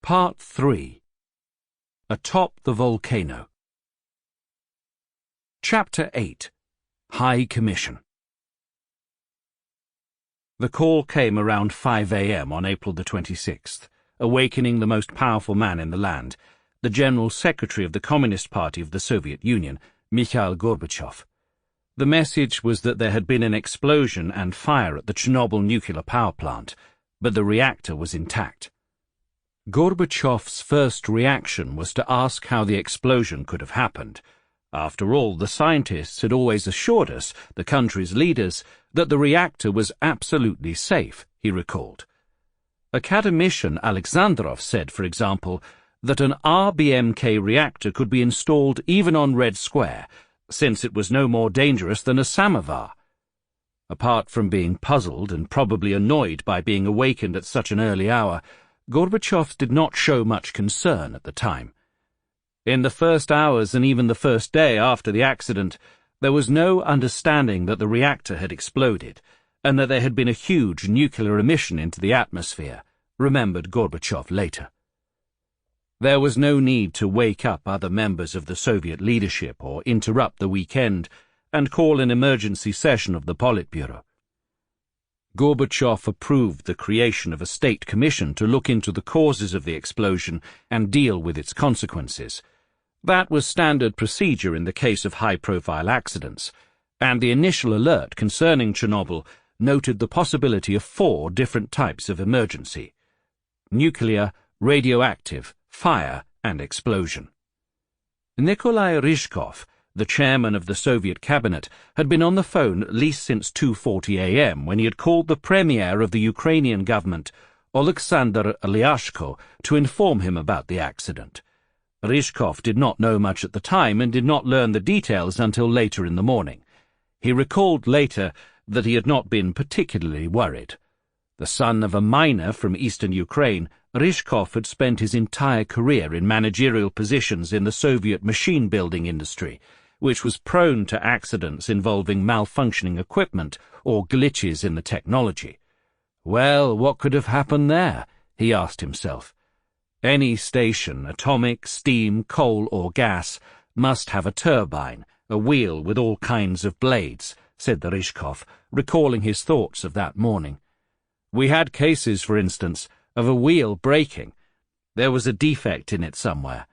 Part 3. Atop the Volcano. Chapter 8. High Commission. The call came around 5 a.m. on April the 26th, awakening the most powerful man in the land, the General Secretary of the Communist Party of the Soviet Union, Mikhail Gorbachev. The message was that there had been an explosion and fire at the Chernobyl nuclear power plant, but the reactor was intact. Gorbachev's first reaction was to ask how the explosion could have happened. After all, the scientists had always assured us, the country's leaders, that the reactor was absolutely safe, he recalled. Academician Alexandrov said, for example, that an RBMK reactor could be installed even on Red Square, since it was no more dangerous than a samovar. Apart from being puzzled and probably annoyed by being awakened at such an early hour, Gorbachev did not show much concern at the time. In the first hours and even the first day after the accident, there was no understanding that the reactor had exploded and that there had been a huge nuclear emission into the atmosphere, remembered Gorbachev later. There was no need to wake up other members of the Soviet leadership or interrupt the weekend and call an emergency session of the Politburo. Gorbachev approved the creation of a state commission to look into the causes of the explosion and deal with its consequences. That was standard procedure in the case of high-profile accidents, and the initial alert concerning Chernobyl noted the possibility of 4 different types of emergency: nuclear, radioactive, fire, and explosion. Nikolai Ryzhkov, the chairman of the Soviet cabinet, had been on the phone at least since 2:40 a.m. when he had called the premier of the Ukrainian government, Alexander Lyashko, to inform him about the accident. Ryzhkov did not know much at the time and did not learn the details until later in the morning. He recalled later that he had not been particularly worried. The son of a miner from eastern Ukraine, Ryzhkov had spent his entire career in managerial positions in the Soviet machine-building industry, which was prone to accidents involving malfunctioning equipment or glitches in the technology. Well, what could have happened there? He asked himself. Any station, atomic, steam, coal or gas, must have a turbine, a wheel with all kinds of blades, said Ryzhkov, recalling his thoughts of that morning. We had cases, for instance, of a wheel breaking. There was a defect in it somewhere.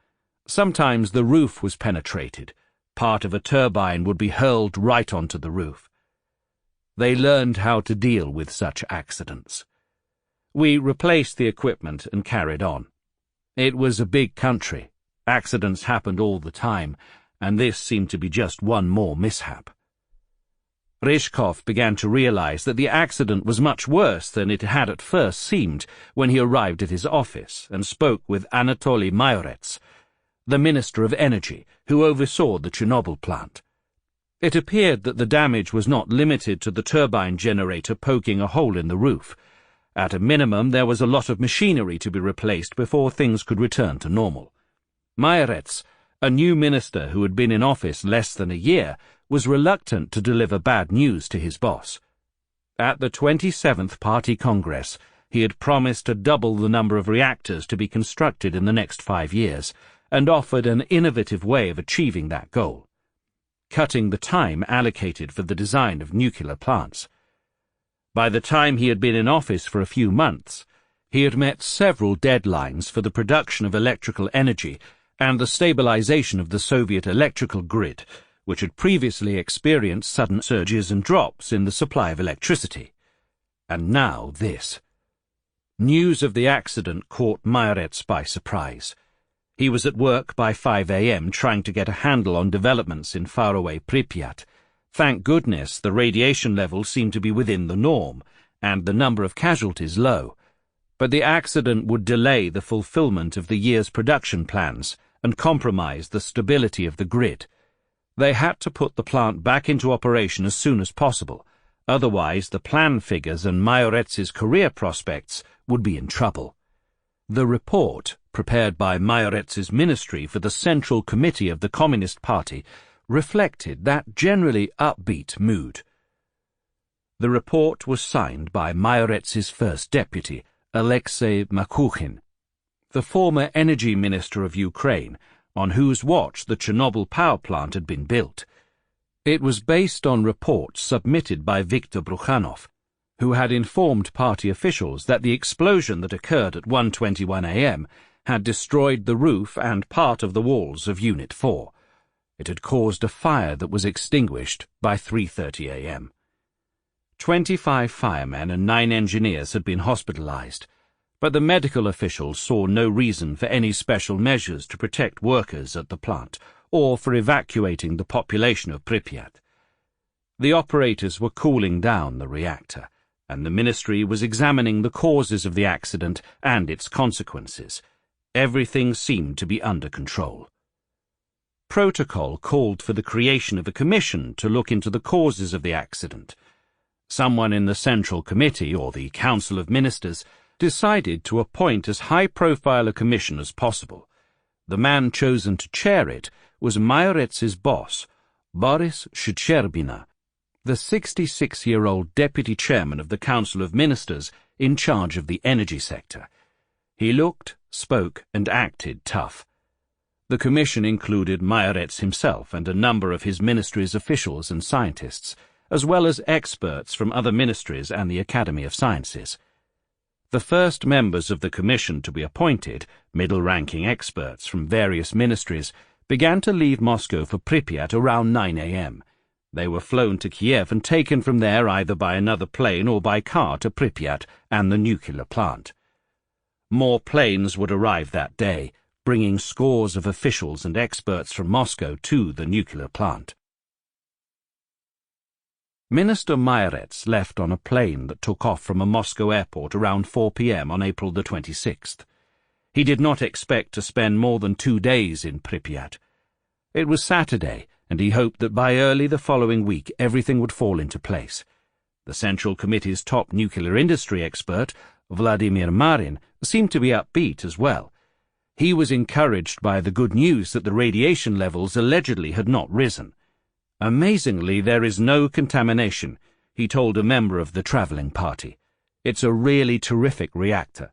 Sometimes the roof was penetrated. Part of a turbine would be hurled right onto the roof. They learned how to deal with such accidents. We replaced the equipment and carried on. It was a big country. Accidents happened all the time, and this seemed to be just one more mishap. Ryzhkov began to realize that the accident was much worse than it had at first seemed when he arrived at his office and spoke with Anatoly Mayorets, the Minister of Energy, who oversaw the Chernobyl plant. It appeared that the damage was not limited to the turbine generator poking a hole in the roof. At a minimum, there was a lot of machinery to be replaced before things could return to normal. Mayorets, a new minister who had been in office less than a year, was reluctant to deliver bad news to his boss. At the 27th Party Congress, he had promised to double the number of reactors to be constructed in the next 5 years, and offered an innovative way of achieving that goal: cutting the time allocated for the design of nuclear plants. By the time he had been in office for a few months, he had met several deadlines for the production of electrical energy and the stabilization of the Soviet electrical grid, which had previously experienced sudden surges and drops in the supply of electricity. And now this. News of the accident caught Mayorets by surprise. He was at work by 5 a.m. trying to get a handle on developments in faraway Pripyat. Thank goodness the radiation levels seemed to be within the norm, and the number of casualties low. But the accident would delay the fulfillment of the year's production plans and compromise the stability of the grid. They had to put the plant back into operation as soon as possible, otherwise the plan figures and Mayorets's career prospects would be in trouble. The report, prepared by Mayorets's ministry for the Central Committee of the Communist Party, reflected that generally upbeat mood. The report was signed by Mayorets's first deputy, Alexei Makuchin. the former energy minister of Ukraine, on whose watch the Chernobyl power plant had been built. It was based on reports submitted by Viktor Brukhanov, who had informed party officials that the explosion that occurred at 1:21 a.m. had destroyed the roof and part of the walls of Unit 4. It had caused a fire that was extinguished by 3:30 a.m. 25 firemen and 9 engineers had been hospitalized, but the medical officials saw no reason for any special measures to protect workers at the plant or for evacuating the population of Pripyat. The operators were cooling down the reactor, and the ministry was examining the causes of the accident and its consequences. Everything seemed to be under control. Protocol called for the creation of a commission to look into the causes of the accident. Someone in the Central Committee, or the Council of Ministers, decided to appoint as high-profile a commission as possible. The man chosen to chair it was Mayoretz's boss, Boris Shcherbina, the 66-year-old deputy chairman of the Council of Ministers in charge of the energy sector. He looked, spoke, and acted tough. The commission included Mayoretz himself and a number of his ministry's officials and scientists, as well as experts from other ministries and the Academy of Sciences. The first members of the commission to be appointed, middle-ranking experts from various ministries, began to leave Moscow for Pripyat around 9 a.m. They were flown to Kiev and taken from there either by another plane or by car to Pripyat and the nuclear plant. More planes would arrive that day, bringing scores of officials and experts from Moscow to the nuclear plant. Minister Mayoretz left on a plane that took off from a Moscow airport around 4 p.m. on April the 26th. He did not expect to spend more than 2 days in Pripyat. It was Saturday, and he hoped that by early the following week everything would fall into place. The Central Committee's top nuclear industry expert, Vladimir Marin, seemed to be upbeat as well. He was encouraged by the good news that the radiation levels allegedly had not risen. "Amazingly, there is no contamination," he told a member of the travelling party. "It's a really terrific reactor."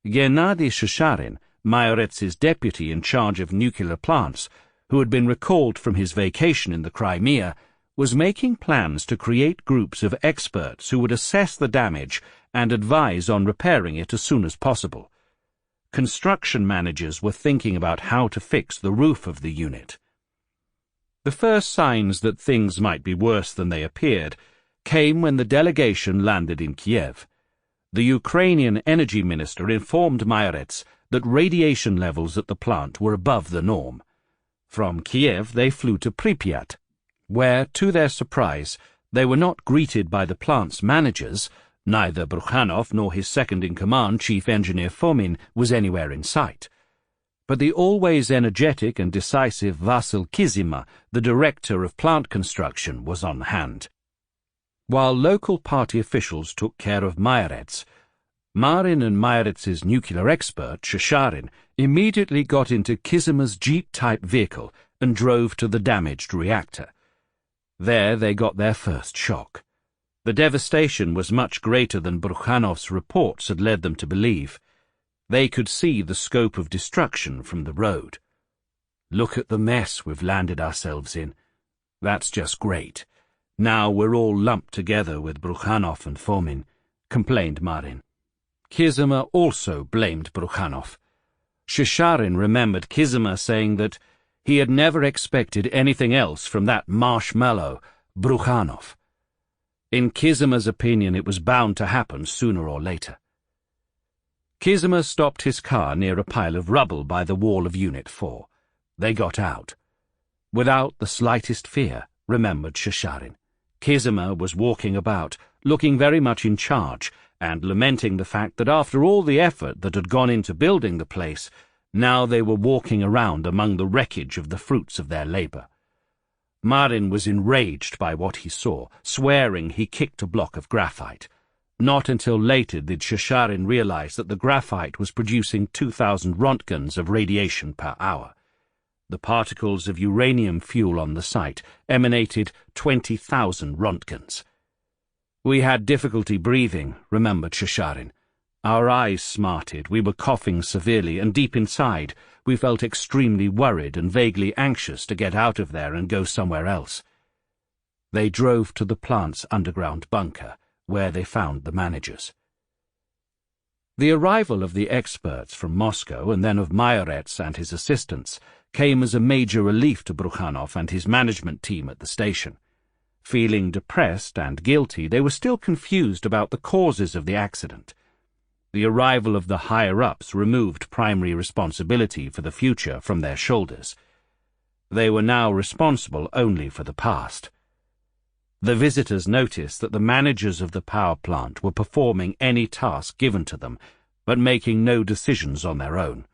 Gennady Shcherbina, Mayoretz's deputy in charge of nuclear plants, who had been recalled from his vacation in the Crimea, was making plans to create groups of experts who would assess the damage and advise on repairing it as soon as possible. Construction managers were thinking about how to fix the roof of the unit. The first signs that things might be worse than they appeared came when the delegation landed in Kiev. The Ukrainian energy minister informed Mayoretz that radiation levels at the plant were above the norm. From Kiev they flew to Pripyat, where, to their surprise, they were not greeted by the plant's managers. Neither Brukhanov nor his second-in-command, Chief Engineer Fomin, was anywhere in sight. But the always energetic and decisive Vasil Kizima, the director of plant construction, was on hand. While local party officials took care of Mayoretz, Marin and Mayoretz's nuclear expert, Shcherbina, immediately got into Kizima's Jeep-type vehicle and drove to the damaged reactor. There they got their first shock. The devastation was much greater than Brukhanov's reports had led them to believe. They could see the scope of destruction from the road. "Look at the mess we've landed ourselves in. That's just great. Now we're all lumped together with Brukhanov and Fomin," complained Marin. Kizima also blamed Brukhanov. Shcherbina remembered Kizima saying that he had never expected anything else from that marshmallow, Brukhanov. In Kizima's opinion, it was bound to happen sooner or later. Kizima stopped his car near a pile of rubble by the wall of Unit 4. They got out. Without the slightest fear, remembered Shcherbina. Kizima was walking about, looking very much in charge, and lamenting the fact that after all the effort that had gone into building the place, now they were walking around among the wreckage of the fruits of their labour. Marin was enraged by what he saw, swearing he kicked a block of graphite. Not until later did Shcherbina realize that the graphite was producing 2,000 rontgens of radiation per hour. The particles of uranium fuel on the site emanated 20,000 rontgens. "We had difficulty breathing," remembered Shcherbina. Our eyes smarted, we were coughing severely, and deep inside we felt extremely worried and vaguely anxious to get out of there and go somewhere else. They drove to the plant's underground bunker, where they found the managers. The arrival of the experts from Moscow and then of Mayoretz and his assistants came as a major relief to Brukhanov and his management team at the station. Feeling depressed and guilty, they were still confused about the causes of the accident. The arrival of the higher-ups removed primary responsibility for the future from their shoulders. They were now responsible only for the past. The visitors noticed that the managers of the power plant were performing any task given to them, but making no decisions on their own.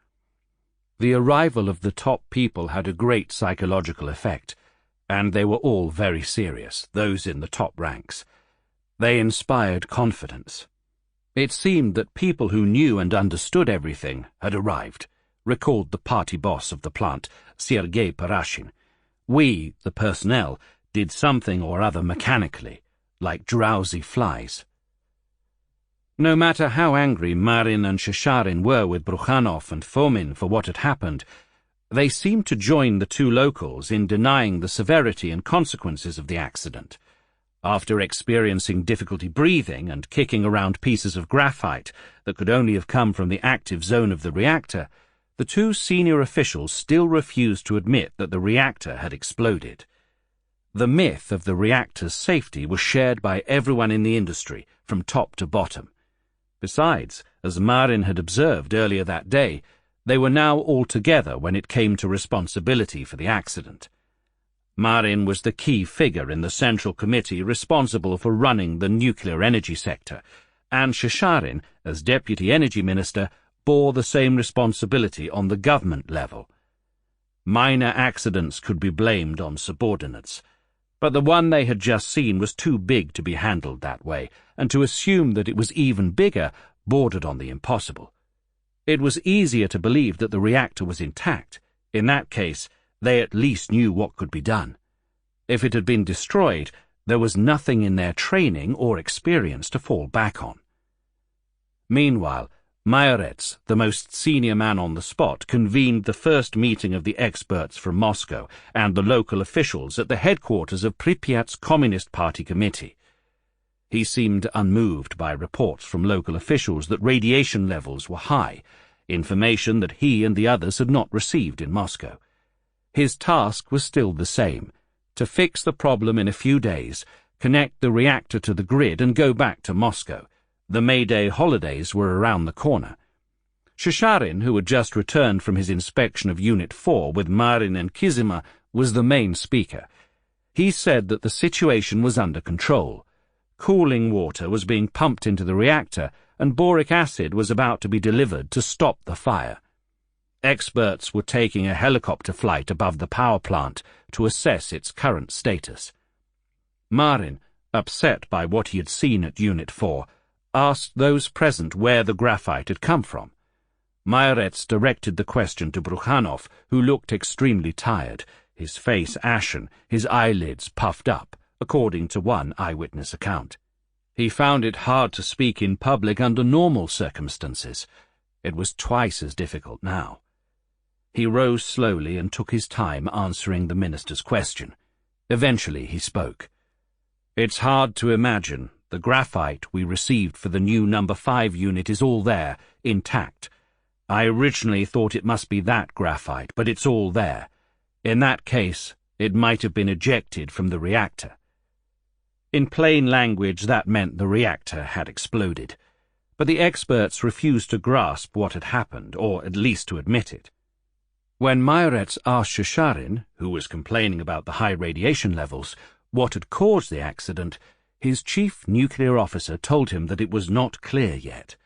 The arrival of the top people had a great psychological effect, and they were all very serious, those in the top ranks. They inspired confidence. It seemed that people who knew and understood everything had arrived, recalled the party boss of the plant, Sergei Parashin. We, the personnel, did something or other mechanically, like drowsy flies. No matter how angry Marin and Shesharin were with Brukhanov and Fomin for what had happened, they seemed to join the two locals in denying the severity and consequences of the accident. After experiencing difficulty breathing and kicking around pieces of graphite that could only have come from the active zone of the reactor, the two senior officials still refused to admit that the reactor had exploded. The myth of the reactor's safety was shared by everyone in the industry, from top to bottom. Besides, as Marin had observed earlier that day, they were now all together when it came to responsibility for the accident. Marin was the key figure in the Central Committee responsible for running the nuclear energy sector, and Shesharin, as Deputy Energy Minister, bore the same responsibility on the government level. Minor accidents could be blamed on subordinates, but the one they had just seen was too big to be handled that way, and to assume that it was even bigger bordered on the impossible. It was easier to believe that the reactor was intact. In that case, they at least knew what could be done. If it had been destroyed, there was nothing in their training or experience to fall back on. Meanwhile, Mayoretz, the most senior man on the spot, convened the first meeting of the experts from Moscow and the local officials at the headquarters of Pripyat's Communist Party Committee. He seemed unmoved by reports from local officials that radiation levels were high, information that he and the others had not received in Moscow. His task was still the same: to fix the problem in a few days, connect the reactor to the grid and go back to Moscow. The May Day holidays were around the corner. Shesharin, who had just returned from his inspection of Unit 4 with Marin and Kizima, was the main speaker. He said that the situation was under control. Cooling water was being pumped into the reactor, and boric acid was about to be delivered to stop the fire. Experts were taking a helicopter flight above the power plant to assess its current status. Marin, upset by what he had seen at Unit 4, asked those present where the graphite had come from. Mayoretz directed the question to Brukhanov, who looked extremely tired, his face ashen, his eyelids puffed up, according to one eyewitness account. He found it hard to speak in public under normal circumstances. It was twice as difficult now. He rose slowly and took his time answering the minister's question. Eventually he spoke. "It's hard to imagine. The graphite we received for the new No. 5 unit is all there, intact. I originally thought it must be that graphite, but it's all there. In that case, it might have been ejected from the reactor." In plain language, that meant the reactor had exploded. But the experts refused to grasp what had happened, or at least to admit it. When Mayoretz asked Shesharin, who was complaining about the high radiation levels, what had caused the accident, his chief nuclear officer told him that it was not clear yet.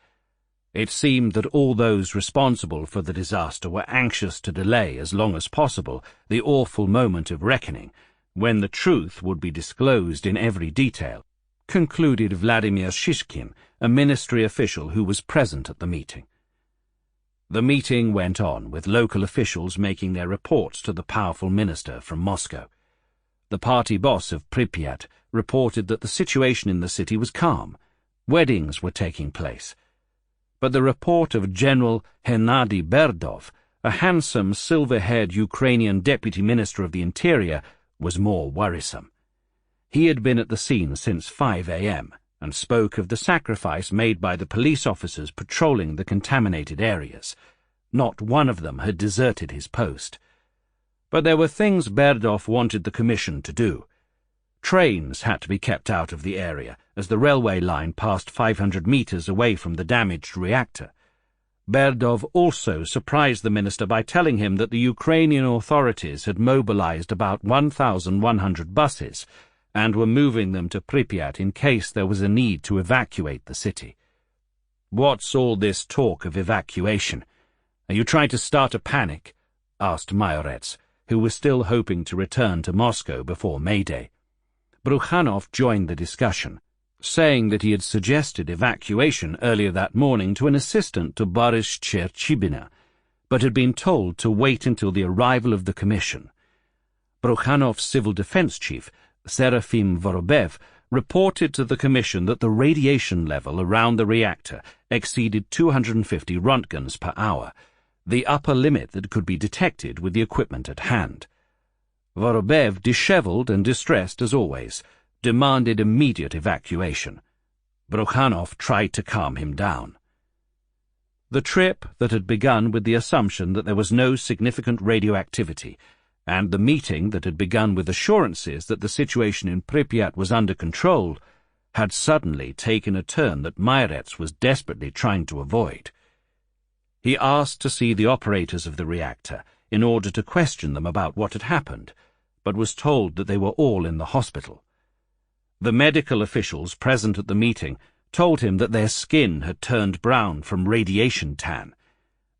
It seemed that all those responsible for the disaster were anxious to delay as long as possible the awful moment of reckoning, when the truth would be disclosed in every detail, concluded Vladimir Shishkin, a ministry official who was present at the meeting. The meeting went on, with local officials making their reports to the powerful minister from Moscow. The party boss of Pripyat reported that the situation in the city was calm. Weddings were taking place. but the report of General Hennady Berdov, a handsome, silver-haired Ukrainian Deputy Minister of the Interior, was more worrisome. He had been at the scene since 5 a.m. and spoke of the sacrifice made by the police officers patrolling the contaminated areas. Not one of them had deserted his post. But there were things Berdov wanted the Commission to do. Trains had to be kept out of the area, as the railway line passed 500 meters away from the damaged reactor. Berdov also surprised the minister by telling him that the Ukrainian authorities had mobilized about 1,100 buses and were moving them to Pripyat in case there was a need to evacuate the city. "What's all this talk of evacuation? Are you trying to start a panic?" asked Mayorets, who was still hoping to return to Moscow before May Day. Brukhanov joined the discussion, saying that he had suggested evacuation earlier that morning to an assistant to Boris Cherchibina, but had been told to wait until the arrival of the Commission. Brukhanov's civil defense chief, Serafim Vorobev, reported to the Commission that the radiation level around the reactor exceeded 250 Rontgens per hour, the upper limit that could be detected with the equipment at hand. Vorobev, dishevelled and distressed as always, demanded immediate evacuation. Brukhanov tried to calm him down. The trip that had begun with the assumption that there was no significant radioactivity, and the meeting that had begun with assurances that the situation in Pripyat was under control, had suddenly taken a turn that Mayorets was desperately trying to avoid. He asked to see the operators of the reactor in order to question them about what had happened, but was told that they were all in the hospital. The medical officials present at the meeting told him that their skin had turned brown from radiation tan.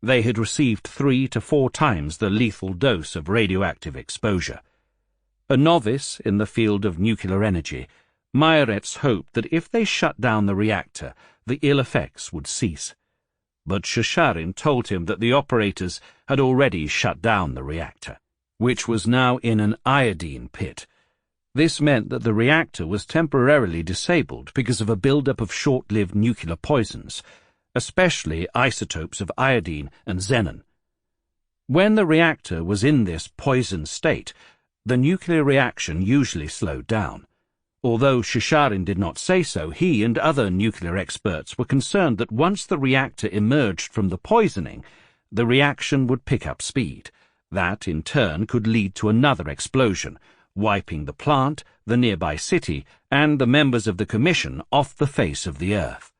They had received 3 to 4 times the lethal dose of radioactive exposure. A novice in the field of nuclear energy, Mayorets hoped that if they shut down the reactor, the ill effects would cease. But Shasharin told him that the operators had already shut down the reactor, which was now in an iodine pit. This meant that the reactor was temporarily disabled because of a buildup of short-lived nuclear poisons, especially isotopes of iodine and xenon. When the reactor was in this poisoned state, the nuclear reaction usually slowed down. Although Shasharin did not say so, he and other nuclear experts were concerned that once the reactor emerged from the poisoning, the reaction would pick up speed. That, in turn, could lead to another explosion, wiping the plant, the nearby city, and the members of the Commission off the face of the earth.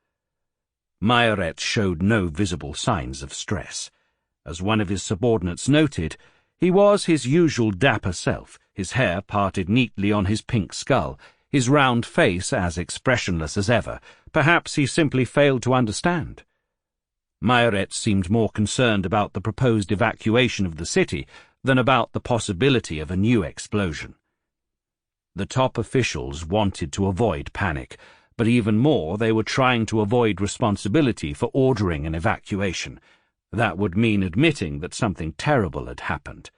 Mayorets showed no visible signs of stress. As one of his subordinates noted, he was his usual dapper self, his hair parted neatly on his pink skull, his round face as expressionless as ever. Perhaps he simply failed to understand. Mayorets seemed more concerned about the proposed evacuation of the city than about the possibility of a new explosion. The top officials wanted to avoid panic, but even more they were trying to avoid responsibility for ordering an evacuation. That would mean admitting that something terrible had happened.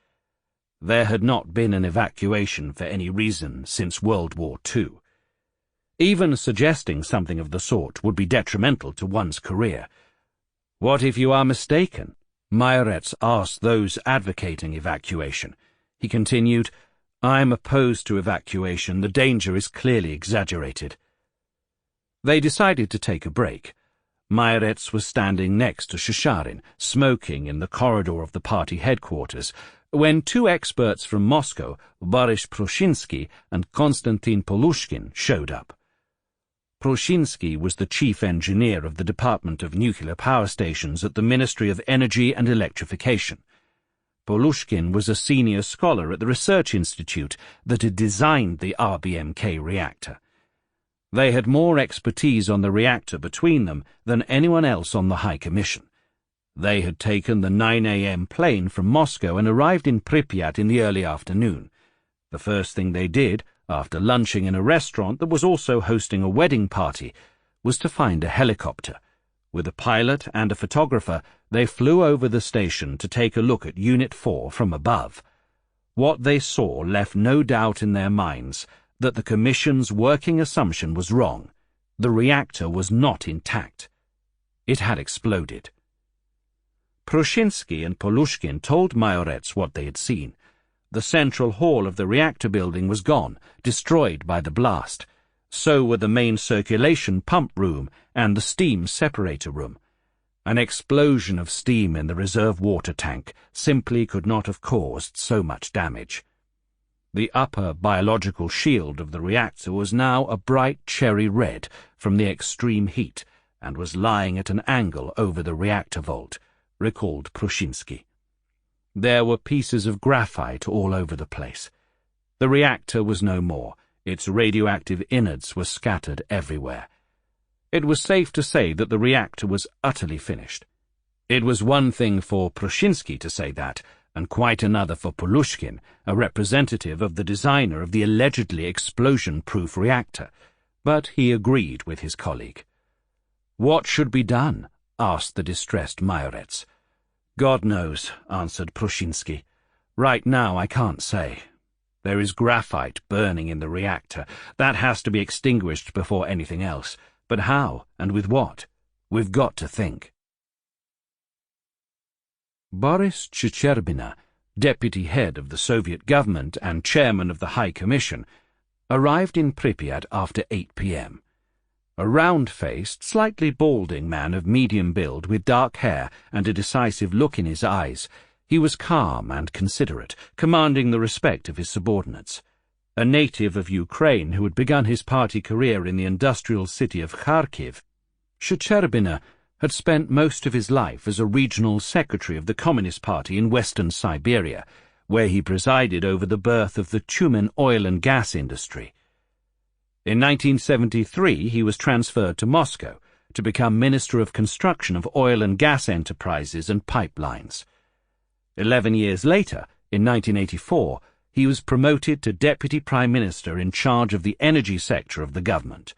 There had not been an evacuation for any reason since World War II. Even suggesting something of the sort would be detrimental to one's career. What if you are mistaken? Mayorets asked those advocating evacuation. He continued, "I am opposed to evacuation. The danger is clearly exaggerated." They decided to take a break. Mayorets was standing next to Shasharin, smoking in the corridor of the party headquarters, when 2 experts from Moscow, Boris Prushinsky and Konstantin Polushkin, showed up. Prushinsky was the chief engineer of the Department of Nuclear Power Stations at the Ministry of Energy and Electrification. Polushkin was a senior scholar at the research institute that had designed the RBMK reactor. They had more expertise on the reactor between them than anyone else on the High Commission. They had taken the 9 a.m. plane from Moscow and arrived in Pripyat in the early afternoon. The first thing they did, after lunching in a restaurant that was also hosting a wedding party, was to find a helicopter. With a pilot and a photographer, they flew over the station to take a look at Unit 4 from above. What they saw left no doubt in their minds that the Commission's working assumption was wrong. The reactor was not intact. It had exploded. Prushinsky and Polushkin told Majorets what they had seen. The central hall of the reactor building was gone, destroyed by the blast. So were the main circulation pump room and the steam separator room. An explosion of steam in the reserve water tank simply could not have caused so much damage. The upper biological shield of the reactor was now a bright cherry red from the extreme heat and was lying at an angle over the reactor vault, recalled Prushinsky. There were pieces of graphite all over the place. The reactor was no more. Its radioactive innards were scattered everywhere. It was safe to say that the reactor was utterly finished. It was one thing for Prushinsky to say that, and quite another for Polushkin, a representative of the designer of the allegedly explosion-proof reactor, but he agreed with his colleague. "What should be done?" asked the distressed Majorets. "God knows," answered Prushinsky. "Right now I can't say. There is graphite burning in the reactor. That has to be extinguished before anything else. But how, and with what? We've got to think." Boris Chicherbina, deputy head of the Soviet government and chairman of the High Commission, arrived in Pripyat after 8 p.m. A round-faced, slightly balding man of medium build with dark hair and a decisive look in his eyes, he was calm and considerate, commanding the respect of his subordinates. A native of Ukraine who had begun his party career in the industrial city of Kharkiv, Chicherbina had spent most of his life as a regional secretary of the Communist Party in western Siberia, where he presided over the birth of the Tyumen oil and gas industry. In 1973 he was transferred to Moscow to become Minister of Construction of Oil and Gas Enterprises and Pipelines. 11 years later, in 1984, he was promoted to Deputy Prime Minister in charge of the energy sector of the government.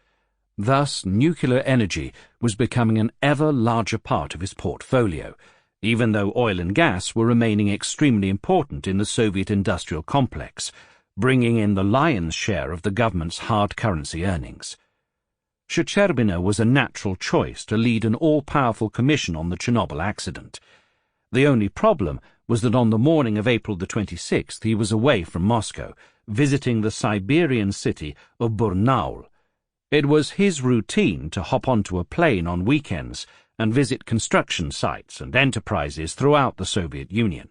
Thus, nuclear energy was becoming an ever larger part of his portfolio, even though oil and gas were remaining extremely important in the Soviet industrial complex, bringing in the lion's share of the government's hard currency earnings. Chicherbina was a natural choice to lead an all-powerful commission on the Chernobyl accident. The only problem was that on the morning of April the 26th he was away from Moscow, visiting the Siberian city of Burnaul. It was his routine to hop onto a plane on weekends and visit construction sites and enterprises throughout the Soviet Union.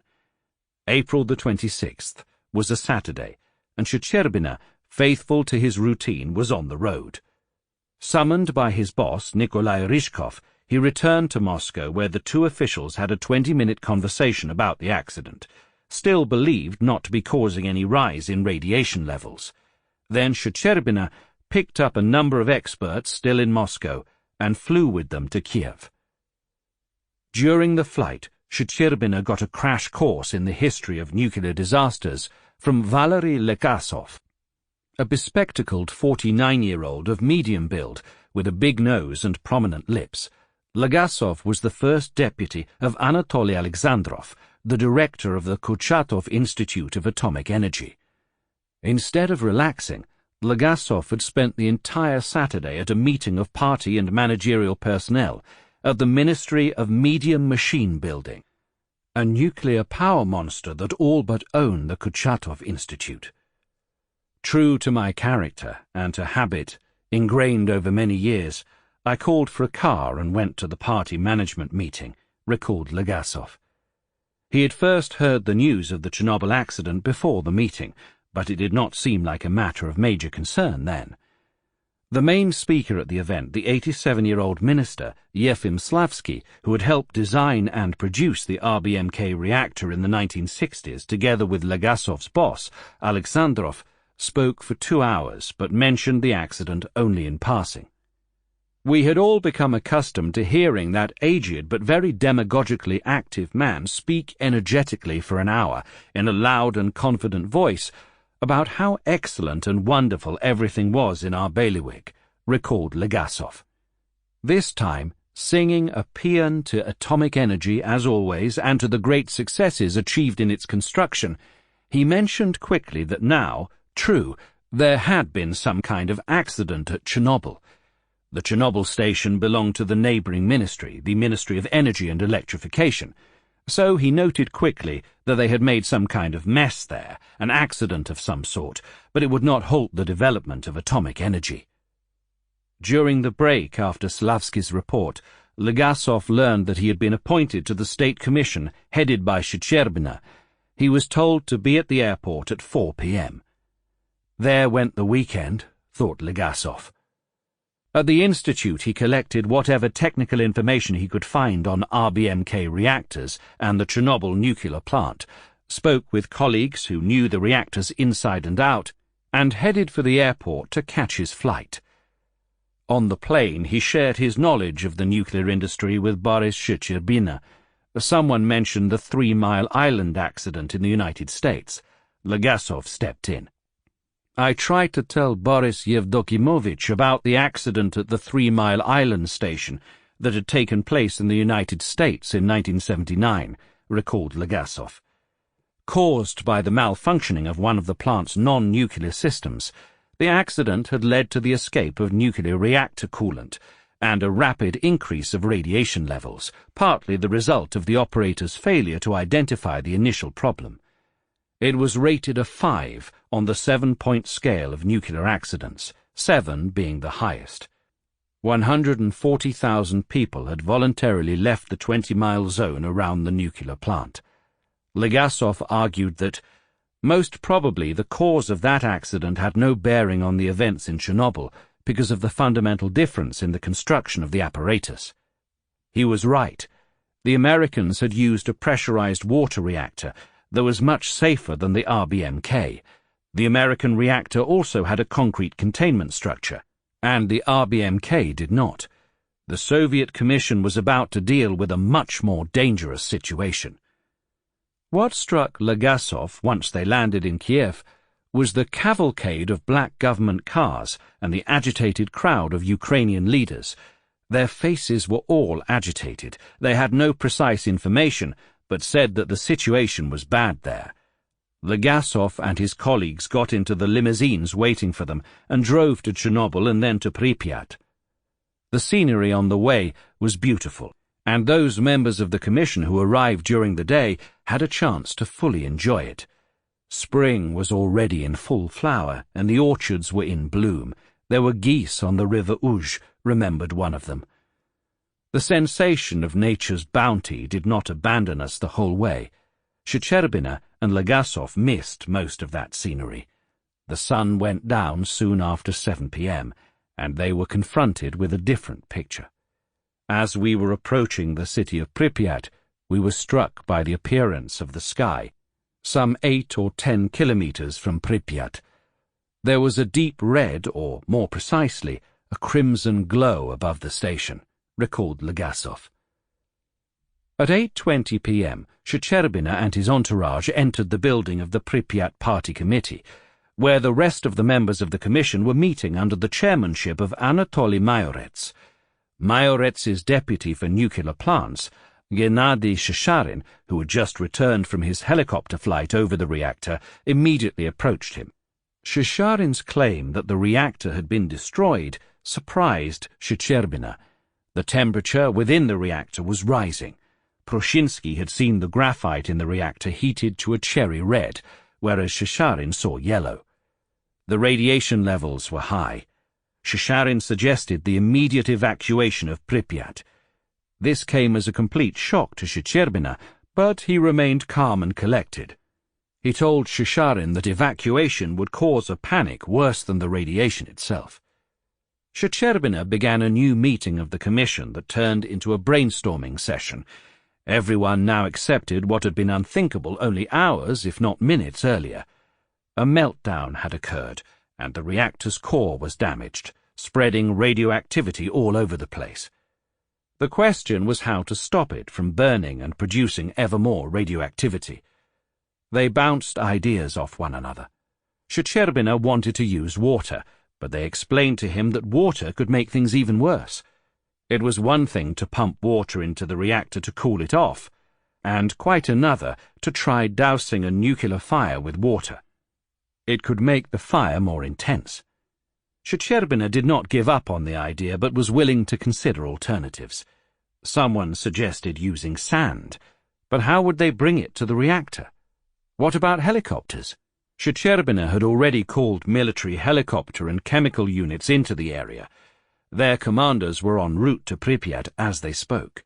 April the 26th was a Saturday, and Chicherbina, faithful to his routine, was on the road. Summoned by his boss, Nikolai Ryzhkov, he returned to Moscow, where the two officials had a 20-minute conversation about the accident, still believed not to be causing any rise in radiation levels. Then Chicherbina picked up a number of experts still in Moscow and flew with them to Kiev. During the flight, Chicherbina got a crash course in the history of nuclear disasters from Valery Legasov, a bespectacled 49-year-old of medium build with a big nose and prominent lips. Legasov was the first deputy of Anatoly Alexandrov, the director of the Kurchatov Institute of Atomic Energy. Instead of relaxing, Legasov had spent the entire Saturday at a meeting of party and managerial personnel at the Ministry of Medium Machine Building, a nuclear power monster that all but owned the Kurchatov Institute. True to my character and to habit ingrained over many years, I called for a car and went to the party management meeting, recalled Legasov. He had first heard the news of the Chernobyl accident before the meeting, but it did not seem like a matter of major concern then. The main speaker at the event, the 87-year-old minister, Yefim Slavsky, who had helped design and produce the RBMK reactor in the 1960s together with Legasov's boss, Alexandrov, spoke for 2 hours but mentioned the accident only in passing. We had all become accustomed to hearing that aged but very demagogically active man speak energetically for an hour in a loud and confident voice about how excellent and wonderful everything was in our bailiwick, recalled Legasov. This time, singing a paean to atomic energy as always and to the great successes achieved in its construction, he mentioned quickly that now, true, there had been some kind of accident at Chernobyl, The Chernobyl station belonged to the neighbouring ministry, the Ministry of Energy and Electrification, so he noted quickly that they had made some kind of mess there, an accident of some sort, but it would not halt the development of atomic energy. During the break after Slavsky's report, Legasov learned that he had been appointed to the State Commission headed by Shecherbina. He was told to be at the airport at 4 p.m. There went the weekend, thought Legasov. At the Institute he collected whatever technical information he could find on RBMK reactors and the Chernobyl nuclear plant, spoke with colleagues who knew the reactors inside and out, and headed for the airport to catch his flight. On the plane he shared his knowledge of the nuclear industry with Boris Shecherbina. Someone mentioned the 3 Mile Island accident in the United States. Legasov stepped in. I tried to tell Boris Yevdokimovich about the accident at the 3 Mile Island station that had taken place in the United States in 1979, recalled Legasov. Caused by the malfunctioning of one of the plant's non-nuclear systems, the accident had led to the escape of nuclear reactor coolant and a rapid increase of radiation levels, partly the result of the operator's failure to identify the initial problem. It was rated a 5 on the 7-point scale of nuclear accidents, 7 being the highest. 140,000 people had voluntarily left the 20-mile zone around the nuclear plant. Legasov argued that most probably the cause of that accident had no bearing on the events in Chernobyl because of the fundamental difference in the construction of the apparatus. He was right. The Americans had used a pressurized water reactor that was much safer than the RBMK. The American reactor also had a concrete containment structure, and the RBMK did not. The Soviet Commission was about to deal with a much more dangerous situation. What struck Legasov once they landed in Kiev was the cavalcade of black government cars and the agitated crowd of Ukrainian leaders. Their faces were all agitated. They had no precise information, but said that the situation was bad there. Legasov and his colleagues got into the limousines waiting for them and drove to Chernobyl and then to Pripyat. The scenery on the way was beautiful, and those members of the commission who arrived during the day had a chance to fully enjoy it. Spring was already in full flower, and the orchards were in bloom. There were geese on the river Uj, remembered one of them. The sensation of nature's bounty did not abandon us the whole way. Shecherbina and Legasov missed most of that scenery. The sun went down soon after 7 p.m., and they were confronted with a different picture. As we were approaching the city of Pripyat, we were struck by the appearance of the sky, some 8 or 10 kilometers from Pripyat. There was a deep red, or more precisely, a crimson glow above the station, recalled Legasov. At 8:20 p.m., Shecherbina and his entourage entered the building of the Pripyat Party Committee, where the rest of the members of the commission were meeting under the chairmanship of Anatoly Mayorets. Mayorets's deputy for nuclear plants, Gennady Shesharin, who had just returned from his helicopter flight over the reactor, immediately approached him. Shesharin's claim that the reactor had been destroyed surprised Shecherbina. The temperature within the reactor was rising. Proshinsky had seen the graphite in the reactor heated to a cherry red, whereas Shesharin saw yellow. The radiation levels were high. Shesharin suggested the immediate evacuation of Pripyat. This came as a complete shock to Shecherbina, but he remained calm and collected. He told Shesharin that evacuation would cause a panic worse than the radiation itself. Shecherbina began a new meeting of the commission that turned into a brainstorming session. Everyone now accepted what had been unthinkable only hours, if not minutes, earlier. A meltdown had occurred, and the reactor's core was damaged, spreading radioactivity all over the place. The question was how to stop it from burning and producing ever more radioactivity. They bounced ideas off one another. Shecherbina wanted to use water, but they explained to him that water could make things even worse. It was one thing to pump water into the reactor to cool it off, and quite another to try dousing a nuclear fire with water. It could make the fire more intense. Shcherbina did not give up on the idea, but was willing to consider alternatives. Someone suggested using sand, but how would they bring it to the reactor? What about helicopters? Shcherbina had already called military helicopter and chemical units into the area. Their commanders were en route to Pripyat as they spoke.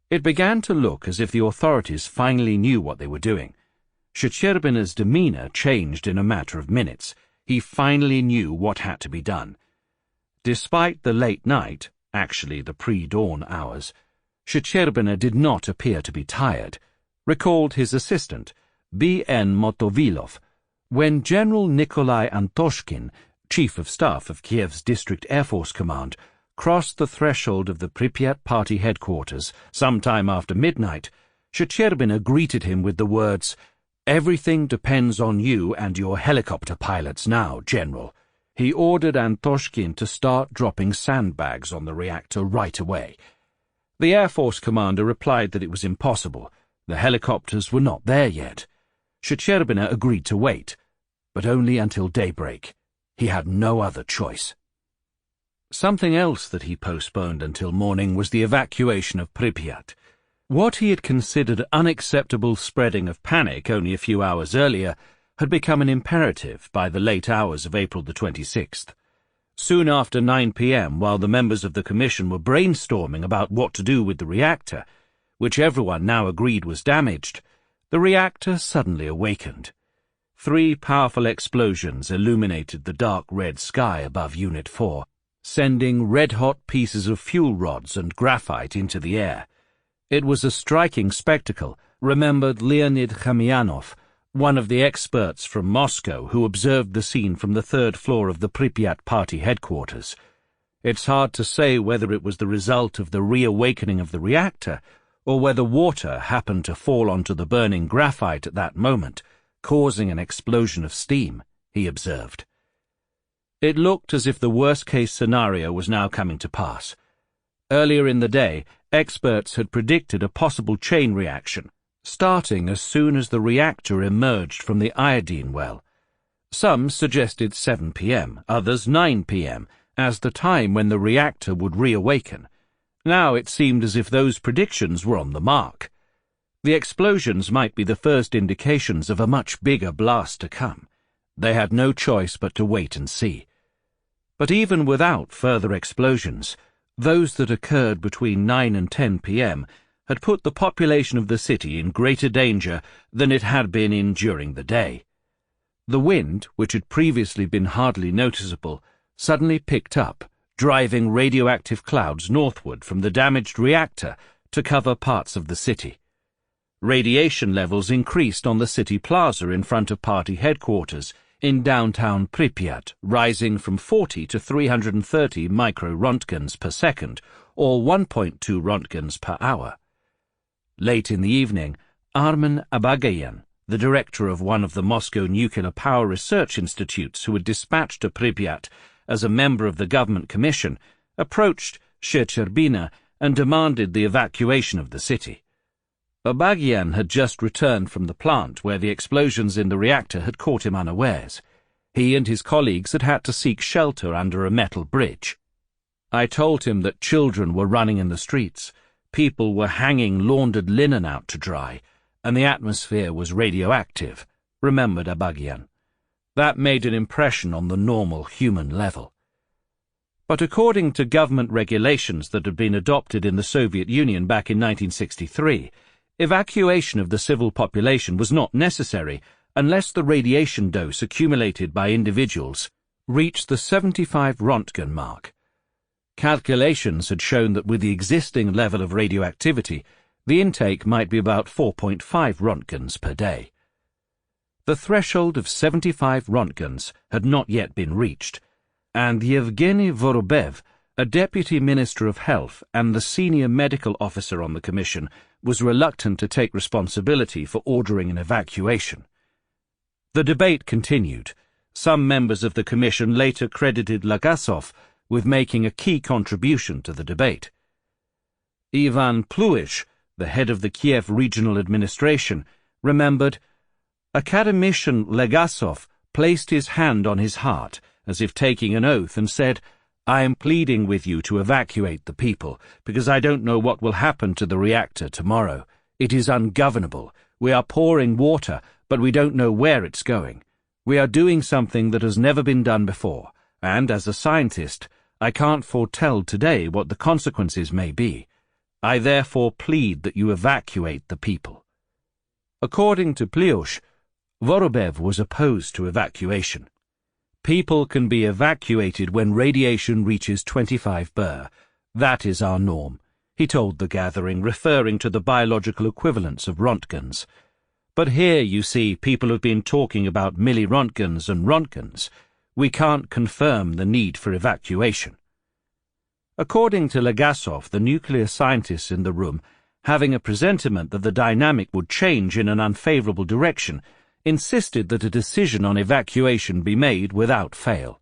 It began to look as if the authorities finally knew what they were doing. Shcherbina's demeanor changed in a matter of minutes. He finally knew what had to be done. Despite the late night, actually the pre-dawn hours, Shcherbina did not appear to be tired, recalled his assistant, B.N. Motovilov, when General Nikolai Antoshkin, Chief of Staff of Kiev's District Air Force Command, crossed the threshold of the Pripyat Party headquarters sometime after midnight. Shcherbina greeted him with the words, "Everything depends on you and your helicopter pilots now, General." He ordered Antoshkin to start dropping sandbags on the reactor right away. The Air Force commander replied that it was impossible. The helicopters were not there yet. Shcherbina agreed to wait, but only until daybreak. He had no other choice. Something else that he postponed until morning was the evacuation of Pripyat. What he had considered unacceptable spreading of panic only a few hours earlier had become an imperative by the late hours of April the 26th. Soon after 9 p.m., while the members of the commission were brainstorming about what to do with the reactor, which everyone now agreed was damaged, the reactor suddenly awakened. 3 powerful explosions illuminated the dark red sky above Unit 4, sending red-hot pieces of fuel rods and graphite into the air. It was a striking spectacle, remembered Leonid Khamianov, one of the experts from Moscow who observed the scene from the 3rd floor of the Pripyat Party headquarters. It's hard to say whether it was the result of the reawakening of the reactor, or whether water happened to fall onto the burning graphite at that moment, causing an explosion of steam, he observed. It looked as if the worst-case scenario was now coming to pass. Earlier in the day, experts had predicted a possible chain reaction, starting as soon as the reactor emerged from the iodine well. Some suggested 7 p.m., others 9 p.m., as the time when the reactor would reawaken. Now it seemed as if those predictions were on the mark. The explosions might be the first indications of a much bigger blast to come. They had no choice but to wait and see. But even without further explosions, those that occurred between 9 and 10 p.m. had put the population of the city in greater danger than it had been in during the day. The wind, which had previously been hardly noticeable, suddenly picked up, driving radioactive clouds northward from the damaged reactor to cover parts of the city. Radiation levels increased on the city plaza in front of party headquarters in downtown Pripyat, rising from 40 to 330 micro-rontgens per second, or 1.2 rontgens per hour. Late in the evening, Armen Abagayan, the director of one of the Moscow Nuclear Power Research Institutes who had dispatched to Pripyat as a member of the government commission, approached Shcherbina and demanded the evacuation of the city. Abagayan had just returned from the plant where the explosions in the reactor had caught him unawares. He and his colleagues had to seek shelter under a metal bridge. I told him that children were running in the streets, people were hanging laundered linen out to dry, and the atmosphere was radioactive, remembered Abagayan. That made an impression on the normal human level. But according to government regulations that had been adopted in the Soviet Union back in 1963, evacuation of the civil population was not necessary unless the radiation dose accumulated by individuals reached the 75 Rontgen mark. Calculations had shown that with the existing level of radioactivity, the intake might be about 4.5 Rontgens per day. The threshold of 75 Rontgens had not yet been reached, and Yevgeny Vorobev, a deputy minister of health and the senior medical officer on the commission, was reluctant to take responsibility for ordering an evacuation. The debate continued. Some members of the commission later credited Legasov with making a key contribution to the debate. Ivan Pluish, the head of the Kiev Regional Administration, remembered, "Academician Legasov placed his hand on his heart as if taking an oath, and said, "I am pleading with you to evacuate the people, because I don't know what will happen to the reactor tomorrow. It is ungovernable. We are pouring water, but we don't know where it's going. We are doing something that has never been done before, and as a scientist, I can't foretell today what the consequences may be. I therefore plead that you evacuate the people." According to Pliush, Vorobev was opposed to evacuation. People can be evacuated when radiation reaches 25 Ber. That is our norm, he told the gathering, referring to the biological equivalents of Rontgens. But here, you see, people have been talking about millirontgens and Rontgens. We can't confirm the need for evacuation. According to Legasov, the nuclear scientists in the room, having a presentiment that the dynamic would change in an unfavorable direction, insisted that a decision on evacuation be made without fail.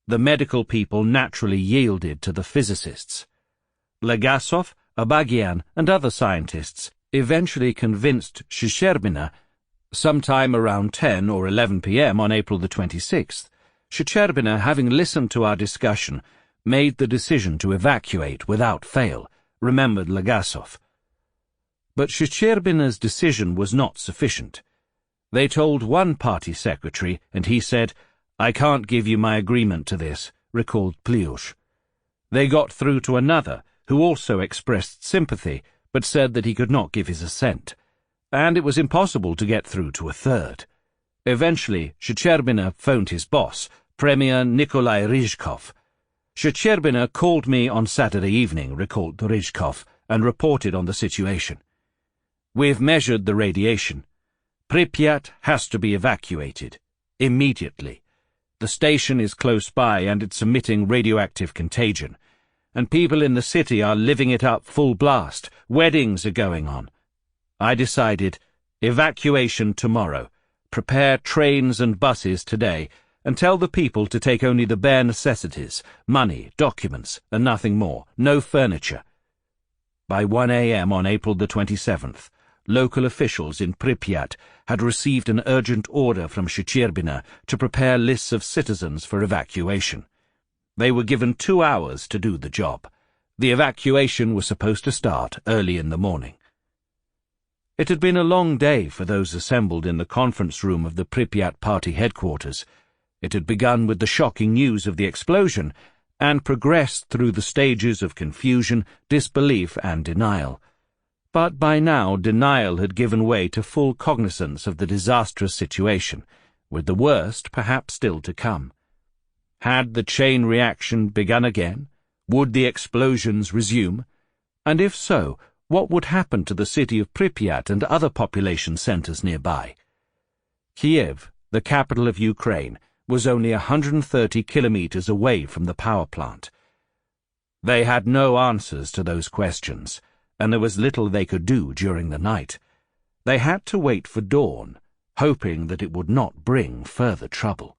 The medical people naturally yielded to the physicists. Legasov, Abagian, and other scientists eventually convinced Shcherbina, sometime around 10 or 11 p.m. on April the 26th. Shcherbina, having listened to our discussion, made the decision to evacuate without fail, remembered Legasov. But Shcherbina's decision was not sufficient. They told one party secretary, and he said, "I can't give you my agreement to this," recalled Pliush. They got through to another, who also expressed sympathy, but said that he could not give his assent, and it was impossible to get through to a third. Eventually, Shcherbina phoned his boss, Premier Nikolai Ryzhkov. "Shcherbina called me on Saturday evening," recalled Ryzhkov, and reported on the situation. "We've measured the radiation. Pripyat has to be evacuated. Immediately. The station is close by and it's emitting radioactive contagion. And people in the city are living it up full blast. Weddings are going on. I decided, evacuation tomorrow. Prepare trains and buses today, and tell the people to take only the bare necessities, money, documents, and nothing more, no furniture." By 1 a.m. on April the 27th, local officials in Pripyat had received an urgent order from Shcherbina to prepare lists of citizens for evacuation. They were given 2 hours to do the job. The evacuation was supposed to start early in the morning. It had been a long day for those assembled in the conference room of the Pripyat party headquarters. It had begun with the shocking news of the explosion and progressed through the stages of confusion, disbelief, and denial. But by now denial had given way to full cognizance of the disastrous situation, with the worst perhaps still to come. Had the chain reaction begun again? Would the explosions resume? And if so, what would happen to the city of Pripyat and other population centers nearby? Kiev, the capital of Ukraine, was only 130 kilometers away from the power plant. They had no answers to those questions, and there was little they could do during the night. They had to wait for dawn, hoping that it would not bring further trouble.